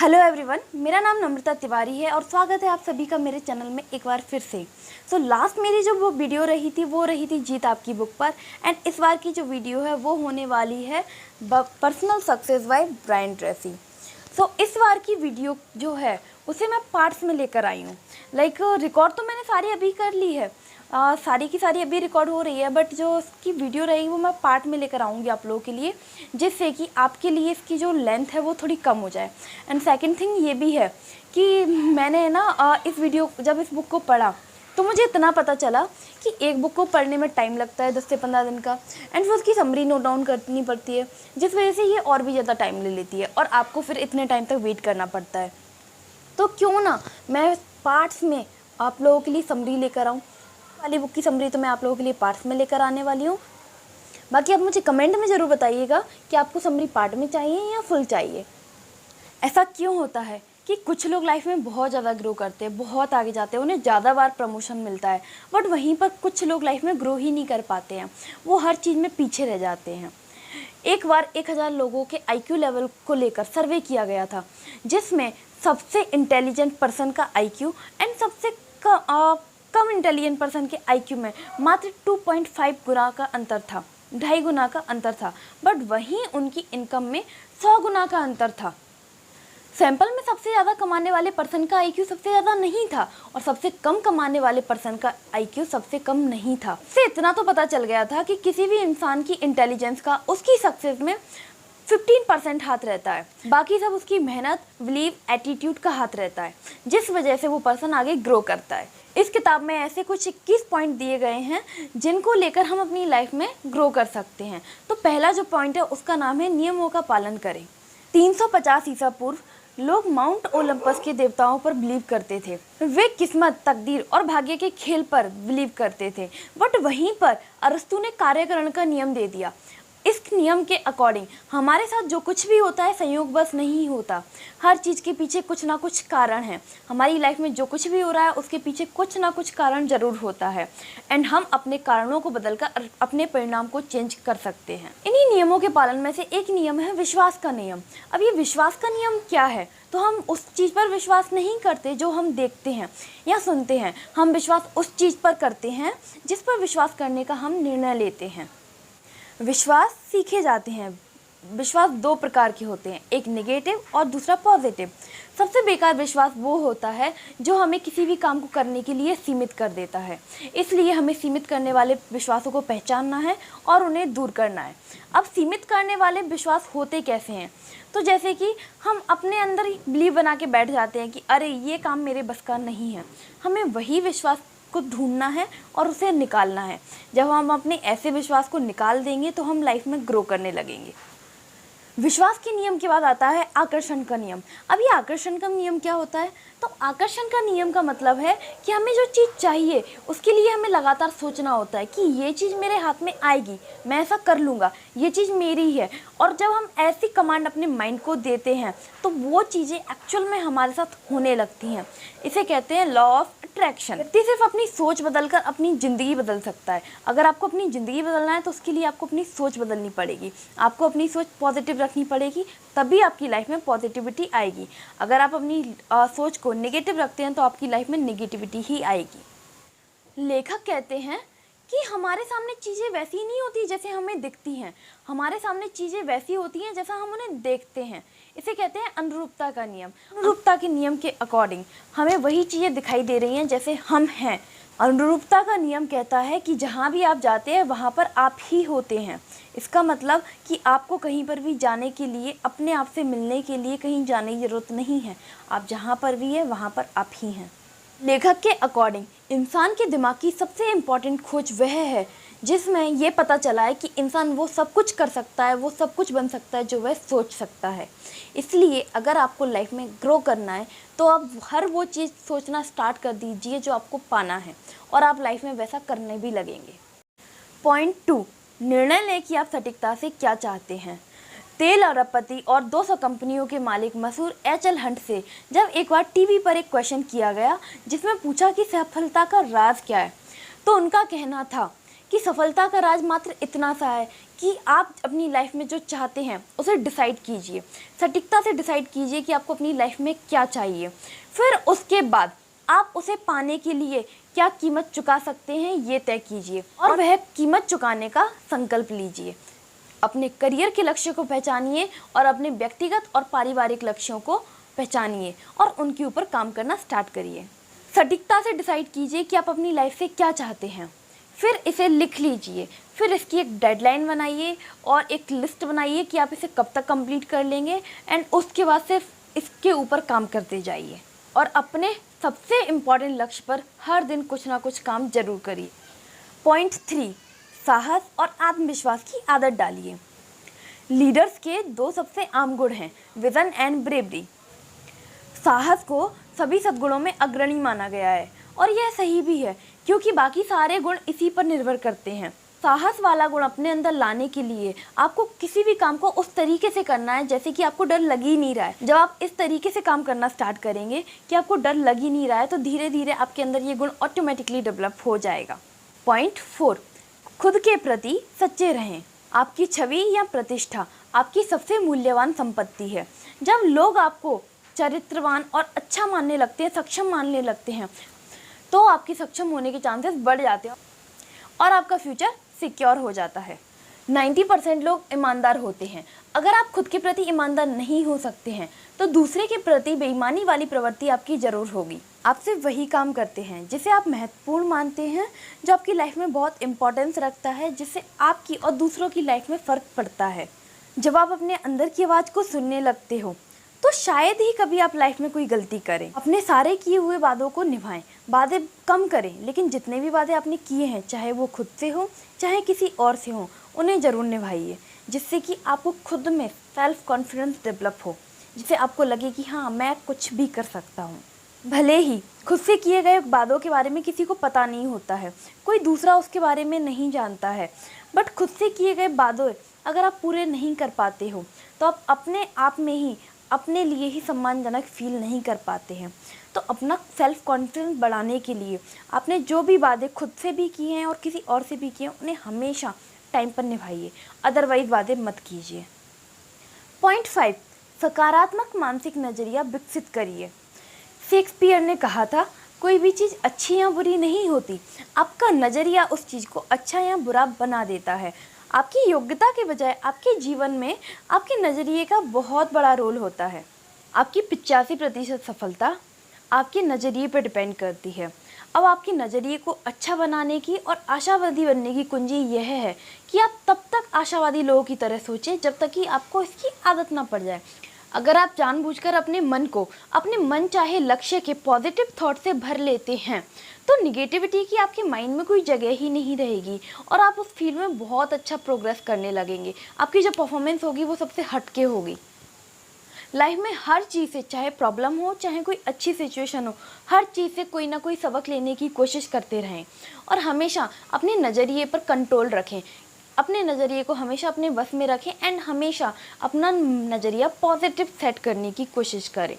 Hello everyone, मेरा नाम नम्रता तिवारी है और स्वागत है आप सभी का मेरे चैनल में एक बार फिर से। लास्ट मेरी जो वो वीडियो रही थी जीत आपकी बुक पर। एंड इस बार की जो वीडियो है वो होने वाली है personal success by Brian Tracy. इस बार की वीडियो जो है उसे मैं पार्ट्स में लेकर आई हूँ। रिकॉर्ड तो मैंने सारी अभी कर ली है, सारी की सारी अभी रिकॉर्ड हो रही है, बट जो इसकी वीडियो रहेगी वो मैं पार्ट में लेकर आऊँगी आप लोगों के लिए, जिससे कि आपके लिए इसकी जो लेंथ है वो थोड़ी कम हो जाए। एंड सेकंड थिंग ये भी है कि मैंने इस वीडियो जब इस बुक को पढ़ा तो मुझे इतना पता चला कि एक बुक को पढ़ने में टाइम लगता है 10 से 15 दिन का, एंड फिर उसकी समरी नोट डाउन करनी पड़ती है, जिस वजह से ये और भी ज़्यादा टाइम ले लेती है और आपको फिर इतने टाइम तक वेट करना पड़ता है। तो क्यों ना मैं पार्ट्स में आप लोगों के लिए समरी लेकर आऊँ। वाली बुक की समरी तो मैं आप लोगों के लिए पार्ट्स में लेकर आने वाली हूँ। बाकी आप मुझे कमेंट में ज़रूर बताइएगा कि आपको समरी पार्ट में चाहिए या फुल चाहिए। ऐसा क्यों होता है कि कुछ लोग लाइफ में बहुत ज़्यादा ग्रो करते हैं, बहुत आगे जाते हैं, उन्हें ज़्यादा बार प्रमोशन मिलता है, बट वहीं पर कुछ लोग लाइफ में ग्रो ही नहीं कर पाते हैं, वो हर चीज़ में पीछे रह जाते हैं। एक बार 1000 लोगों के IQ लेवल को लेकर सर्वे किया गया था, जिसमें सबसे इंटेलिजेंट पर्सन का IQ एंड सबसे कम इंटेलिजेंट पर्सन के IQ में मात्र 2.5 गुना का अंतर था, 2.5 गुना का अंतर था, बट वहीं उनकी इनकम में 100 गुना का अंतर था। सैंपल में सबसे ज़्यादा कमाने वाले पर्सन का IQ सबसे ज़्यादा नहीं था और सबसे कम कमाने वाले पर्सन का IQ सबसे कम नहीं था। इससे इतना तो पता चल गया था कि किसी भी इंसान की इंटेलिजेंस का उसकी सक्सेस में 15% हाथ रहता है, बाकी सब उसकी मेहनत, बिलीव, एटीट्यूड का हाथ रहता है, जिस वजह से वो पर्सन आगे ग्रो करता है। इस किताब में ऐसे कुछ 21 पॉइंट दिए गए हैं जिनको लेकर हम अपनी लाइफ में ग्रो कर सकते हैं। तो पहला जो पॉइंट है उसका नाम है नियमों का पालन करें। 350 ईसा पूर्व लोग माउंट ओलंपस के देवताओं पर बिलीव करते थे। वे किस्मत, तकदीर और भाग्य के खेल पर बिलीव करते थे, बट वहीं पर अरस्तु ने कार्यकरण का नियम दे दिया। इस नियम के अकॉर्डिंग हमारे साथ जो कुछ भी होता है संयोग बस नहीं होता, हर चीज़ के पीछे कुछ ना कुछ कारण है। हमारी लाइफ में जो कुछ भी हो रहा है उसके पीछे कुछ ना कुछ कारण ज़रूर होता है, एंड हम अपने कारणों को बदलकर अपने परिणाम को चेंज कर सकते हैं। इन्हीं नियमों के पालन में से एक नियम है विश्वास का नियम। अब ये विश्वास का नियम क्या है? तो हम उस चीज़ पर विश्वास नहीं करते जो हम देखते हैं या सुनते हैं, हम विश्वास उस चीज़ पर करते हैं जिस पर विश्वास करने का हम निर्णय लेते हैं। विश्वास सीखे जाते हैं। विश्वास 2 प्रकार के होते हैं, एक नेगेटिव और दूसरा पॉजिटिव। सबसे बेकार विश्वास वो होता है जो हमें किसी भी काम को करने के लिए सीमित कर देता है। इसलिए हमें सीमित करने वाले विश्वासों को पहचानना है और उन्हें दूर करना है। अब सीमित करने वाले विश्वास होते कैसे हैं? तो जैसे कि हम अपने अंदर ही बिलीव बना के बैठ जाते हैं कि अरे ये काम मेरे बस का नहीं है। हमें वही विश्वास को ढूंढना है और उसे निकालना है। जब हम अपने ऐसे विश्वास को निकाल देंगे तो हम लाइफ में ग्रो करने लगेंगे। विश्वास के नियम के बाद आता है आकर्षण का नियम। अब ये आकर्षण का नियम क्या होता है? तो आकर्षण का नियम का मतलब है कि हमें जो चीज़ चाहिए उसके लिए हमें लगातार सोचना होता है कि ये चीज़ मेरे हाथ में आएगी, मैं ऐसा कर लूँगा, ये चीज़ मेरी है। और जब हम ऐसी कमांड अपने माइंड को देते हैं तो वो चीज़ें एक्चुअल में हमारे साथ होने लगती हैं। इसे कहते हैं लॉ ऑफ अट्रैक्शन। व्यक्ति सिर्फ अपनी सोच बदलकर अपनी ज़िंदगी बदल सकता है। अगर आपको अपनी ज़िंदगी बदलना है तो उसके लिए आपको अपनी सोच बदलनी पड़ेगी, आपको अपनी सोच पॉजिटिव रखनी पड़ेगी, तभी आपकी लाइफ में पॉजिटिविटी आएगी। अगर आप अपनी सोच को नेगेटिव रखते हैं तो आपकी लाइफ में नेगेटिविटी ही आएगी। लेखक कहते हैं कि हमारे सामने चीज़ें वैसी नहीं होती जैसे हमें दिखती हैं, हमारे सामने चीज़ें वैसी होती हैं जैसा हम उन्हें देखते हैं। इसे कहते हैं अनुरूपता का नियम। अनुरूपता के नियम के अकॉर्डिंग हमें वही चीज़ें दिखाई दे रही हैं जैसे हम हैं। अनुरूपता का नियम कहता है कि जहाँ भी आप जाते हैं वहाँ पर आप ही होते हैं। इसका मतलब कि आपको कहीं पर भी जाने के लिए, अपने आप से मिलने के लिए कहीं जाने की ज़रूरत नहीं है। आप जहाँ पर भी हैं वहाँ पर आप ही हैं। लेखक के अकॉर्डिंग इंसान के दिमाग की सबसे इम्पॉर्टेंट खोज वह है जिसमें ये पता चला है कि इंसान वो सब कुछ कर सकता है, वो सब कुछ बन सकता है जो वह सोच सकता है। इसलिए अगर आपको लाइफ में ग्रो करना है तो आप हर वो चीज़ सोचना स्टार्ट कर दीजिए जो आपको पाना है, और आप लाइफ में वैसा करने भी लगेंगे। पॉइंट 2, निर्णय लें कि आप सटीकता से क्या चाहते हैं। तेल अरबपति और 200 कंपनियों के मालिक मशहूर HL हंट से जब एक बार टीवी पर एक क्वेश्चन किया गया जिसमें पूछा कि सफलता का राज क्या है, तो उनका कहना था कि सफलता का राज मात्र इतना सा है कि आप अपनी लाइफ में जो चाहते हैं उसे डिसाइड कीजिए, सटीकता से डिसाइड कीजिए कि आपको अपनी लाइफ में क्या चाहिए। फिर उसके बाद आप उसे पाने के लिए क्या कीमत चुका सकते हैं ये तय कीजिए और वह कीमत चुकाने का संकल्प लीजिए। अपने करियर के लक्ष्य को पहचानिए और अपने व्यक्तिगत और पारिवारिक लक्ष्यों को पहचानिए और उनके ऊपर काम करना स्टार्ट करिए। सटीकता से डिसाइड कीजिए कि आप अपनी लाइफ से क्या चाहते हैं, फिर इसे लिख लीजिए, फिर इसकी एक डेडलाइन बनाइए और एक लिस्ट बनाइए कि आप इसे कब तक कंप्लीट कर लेंगे एंड उसके बाद सिर्फ इसके ऊपर काम करते जाइए और अपने सबसे इम्पॉर्टेंट लक्ष्य पर हर दिन कुछ ना कुछ काम जरूर करिए। पॉइंट 3, साहस और आत्मविश्वास की आदत डालिए। लीडर्स के 2 सबसे आम गुण हैं, विजन एंड ब्रेवरी। साहस को सभी सद्गुणों में अग्रणी माना गया है और यह सही भी है क्योंकि बाकी सारे गुण इसी पर निर्भर करते हैं। साहस वाला गुण अपने अंदर लाने के लिए आपको किसी भी काम को उस तरीके से करना है जैसे कि आपको डर लग ही नहीं रहा है। जब आप इस तरीके से काम करना स्टार्ट करेंगे कि आपको डर लग ही नहीं रहा है तो धीरे धीरे आपके अंदर ये गुण ऑटोमेटिकली डेवलप हो जाएगा। पॉइंट 4, खुद के प्रति सच्चे रहें। आपकी छवि या प्रतिष्ठा आपकी सबसे मूल्यवान संपत्ति है। जब लोग आपको चरित्रवान और अच्छा मानने लगते हैं, सक्षम मानने लगते हैं, तो आपकी सक्षम होने के चांसेस बढ़ जाते हैं और आपका फ्यूचर सिक्योर हो जाता है। 90% लोग ईमानदार होते हैं। अगर आप खुद के प्रति ईमानदार नहीं हो सकते हैं तो दूसरे के प्रति बेईमानी वाली प्रवृत्ति आपकी ज़रूर होगी। आप सिर्फ वही काम करते हैं जिसे आप महत्वपूर्ण मानते हैं, जो आपकी लाइफ में बहुत इंपॉर्टेंस रखता है, जिससे आपकी और दूसरों की लाइफ में फ़र्क पड़ता है। जब आप अपने अंदर की आवाज़ को सुनने लगते हो तो शायद ही कभी आप लाइफ में कोई गलती करें। अपने सारे किए हुए वादों को निभाएं, वादे कम करें, लेकिन जितने भी वादे आपने किए हैं, चाहे वो खुद से हो चाहे किसी और से हो, उन्हें ज़रूर निभाइए, जिससे कि आपको खुद में सेल्फ कॉन्फिडेंस डेवलप हो, जिससे आपको लगे कि हाँ, मैं कुछ भी कर सकता हूँ। भले ही खुद से किए गए वादों के बारे में किसी को पता नहीं होता है, कोई दूसरा उसके बारे में नहीं जानता है, बट खुद से किए गए वादे अगर आप पूरे नहीं कर पाते हो तो आप अपने आप में ही अपने लिए ही सम्मानजनक फील नहीं कर पाते हैं। तो अपना सेल्फ कॉन्फिडेंस बढ़ाने के लिए आपने जो भी वादे खुद से भी किए हैं और किसी और से भी किए हैं, उन्हें हमेशा टाइम पर निभाइए, अदरवाइज वादे मत कीजिए। पॉइंट 5, सकारात्मक मानसिक नज़रिया विकसित करिए। शेक्सपियर ने कहा था, कोई भी चीज़ अच्छी या बुरी नहीं होती, आपका नज़रिया उस चीज़ को अच्छा या बुरा बना देता है। आपकी योग्यता के बजाय आपके जीवन में आपके नज़रिए का बहुत बड़ा रोल होता है। आपकी 85% सफलता आपके नज़रिए पर डिपेंड करती है। अब आपके नज़रिए को अच्छा बनाने की और आशावादी बनने की कुंजी यह है कि आप तब तक आशावादी लोगों की तरह सोचें जब तक कि आपको इसकी आदत ना पड़ जाए। अगर आप जानबूझकर अपने मन को अपने मन चाहे लक्ष्य के पॉजिटिव थॉट से भर लेते हैं तो निगेटिविटी की आपके माइंड में कोई जगह ही नहीं रहेगी और आप उस फील्ड में बहुत अच्छा प्रोग्रेस करने लगेंगे। आपकी जो परफॉर्मेंस होगी वो सबसे हटके होगी। लाइफ में हर चीज़ से, चाहे प्रॉब्लम हो चाहे कोई अच्छी सिचुएशन हो, हर चीज़ से कोई ना कोई सबक लेने की कोशिश करते रहें और हमेशा अपने नज़रिए पर कंट्रोल रखें। अपने नज़रिए को हमेशा अपने वश में रखें एंड हमेशा अपना नज़रिया पॉजिटिव सेट करने की कोशिश करें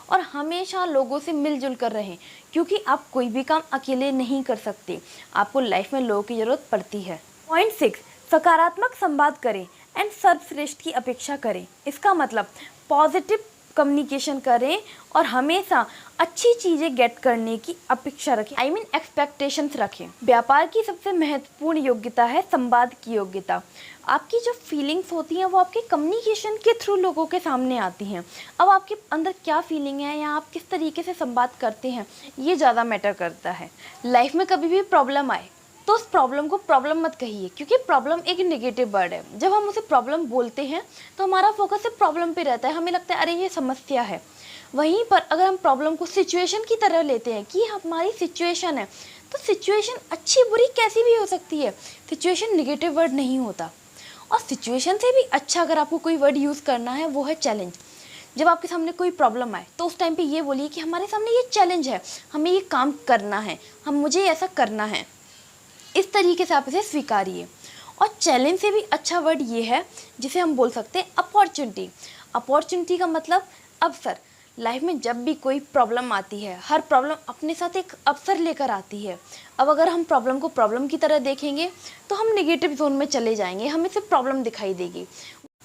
और हमेशा लोगों से मिलजुल कर रहें, क्योंकि आप कोई भी काम अकेले नहीं कर सकते, आपको लाइफ में लोगों की ज़रूरत पड़ती है। पॉइंट 6, सकारात्मक संवाद करें एंड सर्वश्रेष्ठ की अपेक्षा करें। इसका मतलब पॉजिटिव कम्युनिकेशन करें और हमेशा अच्छी चीज़ें गेट करने की अपेक्षा रखें, एक्सपेक्टेशंस रखें। व्यापार की सबसे महत्वपूर्ण योग्यता है संवाद की योग्यता। आपकी जो फीलिंग्स होती हैं वो आपके कम्युनिकेशन के थ्रू लोगों के सामने आती हैं। अब आपके अंदर क्या फीलिंग है या आप किस तरीके से संवाद करते हैं, ये ज़्यादा मैटर करता है। लाइफ में कभी भी प्रॉब्लम आए तो उस प्रॉब्लम को प्रॉब्लम मत कहिए, क्योंकि प्रॉब्लम एक नेगेटिव वर्ड है। जब हम उसे प्रॉब्लम बोलते हैं तो हमारा फोकस सिर्फ प्रॉब्लम पे रहता है, हमें लगता है अरे ये समस्या है। वहीं पर अगर हम प्रॉब्लम को सिचुएशन की तरह लेते हैं कि हमारी सिचुएशन है, तो सिचुएशन अच्छी बुरी कैसी भी हो सकती है, सिचुएशन नेगेटिव वर्ड नहीं होता। और सिचुएशन से भी अच्छा अगर आपको कोई वर्ड यूज़ करना है वो है चैलेंज। जब आपके सामने कोई प्रॉब्लम आए तो उस टाइम पे ये बोलिए कि हमारे सामने ये चैलेंज है, हमें ये काम करना है, मुझे ऐसा करना है। इस तरीके से आप इसे स्वीकारिए। और चैलेंज से भी अच्छा वर्ड ये है जिसे हम बोल सकते हैं अपॉर्चुनिटी। अपॉर्चुनिटी का मतलब अवसर। लाइफ में जब भी कोई प्रॉब्लम आती है, हर प्रॉब्लम अपने साथ एक अवसर लेकर आती है। अब अगर हम प्रॉब्लम को प्रॉब्लम की तरह देखेंगे तो हम नेगेटिव जोन में चले जाएंगे, हमें सिर्फ प्रॉब्लम दिखाई देगी।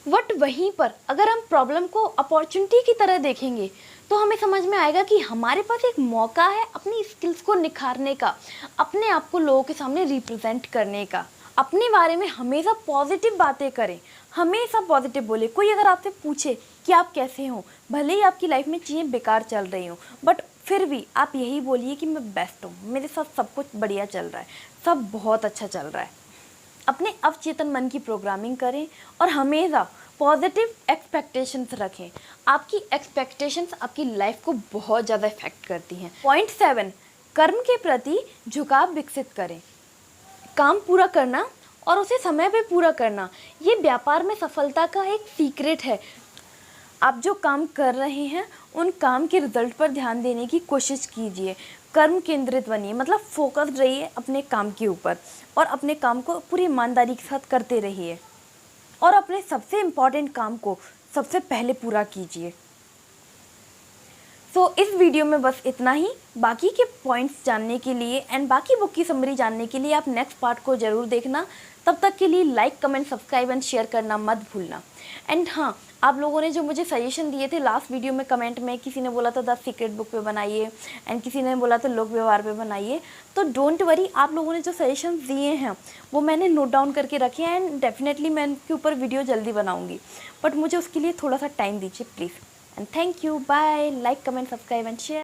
बट वहीं पर अगर हम प्रॉब्लम को अपॉर्चुनिटी की तरह देखेंगे तो हमें समझ में आएगा कि हमारे पास एक मौका है अपनी स्किल्स को निखारने का, अपने आप को लोगों के सामने रिप्रेजेंट करने का। अपने बारे में हमेशा पॉजिटिव बातें करें, हमेशा पॉजिटिव बोले। कोई अगर आपसे पूछे कि आप कैसे हो, भले ही आपकी लाइफ में चीज़ें बेकार चल रही हों, बट फिर भी आप यही बोलिए कि मैं बेस्ट हूँ, मेरे साथ सब कुछ बढ़िया चल रहा है, सब बहुत अच्छा चल रहा है। अपने अवचेतन मन की प्रोग्रामिंग करें और हमेशा पॉजिटिव एक्सपेक्टेशंस रखें। आपकी एक्सपेक्टेशंस आपकी लाइफ को बहुत ज़्यादा इफेक्ट करती हैं। पॉइंट 7, कर्म के प्रति झुकाव विकसित करें। काम पूरा करना और उसे समय पे पूरा करना, ये व्यापार में सफलता का एक सीक्रेट है। आप जो काम कर रहे हैं उन काम के रिजल्ट पर ध्यान देने की कोशिश कीजिए। कर्म केंद्रित बनिए, मतलब फोकस्ड रहिए अपने काम के ऊपर और अपने काम को पूरी ईमानदारी के साथ करते रहिए और अपने सबसे इम्पॉर्टेंट काम को सबसे पहले पूरा कीजिए। तो इस वीडियो में बस इतना ही। बाकी के पॉइंट्स जानने के लिए एंड बाकी बुक की समरी जानने के लिए आप नेक्स्ट पार्ट को ज़रूर देखना। तब तक के लिए like, comment, subscribe and share करना मत भूलना। एंड हाँ, आप लोगों ने जो मुझे सजेशन दिए थे लास्ट वीडियो में कमेंट में, किसी ने बोला था 10 सीक्रेट बुक पे बनाइए एंड किसी ने बोला था लोक व्यवहार पे बनाइए, तो डोंट वरी, आप लोगों ने जो सजेशन दिए हैं वो मैंने नोट डाउन करके रखे हैं एंड डेफिनेटली मैं इनके ऊपर वीडियो जल्दी बनाऊँगी। बट मुझे उसके लिए थोड़ा सा टाइम दीजिए please. And thank you, bye. Like, comment, subscribe and share.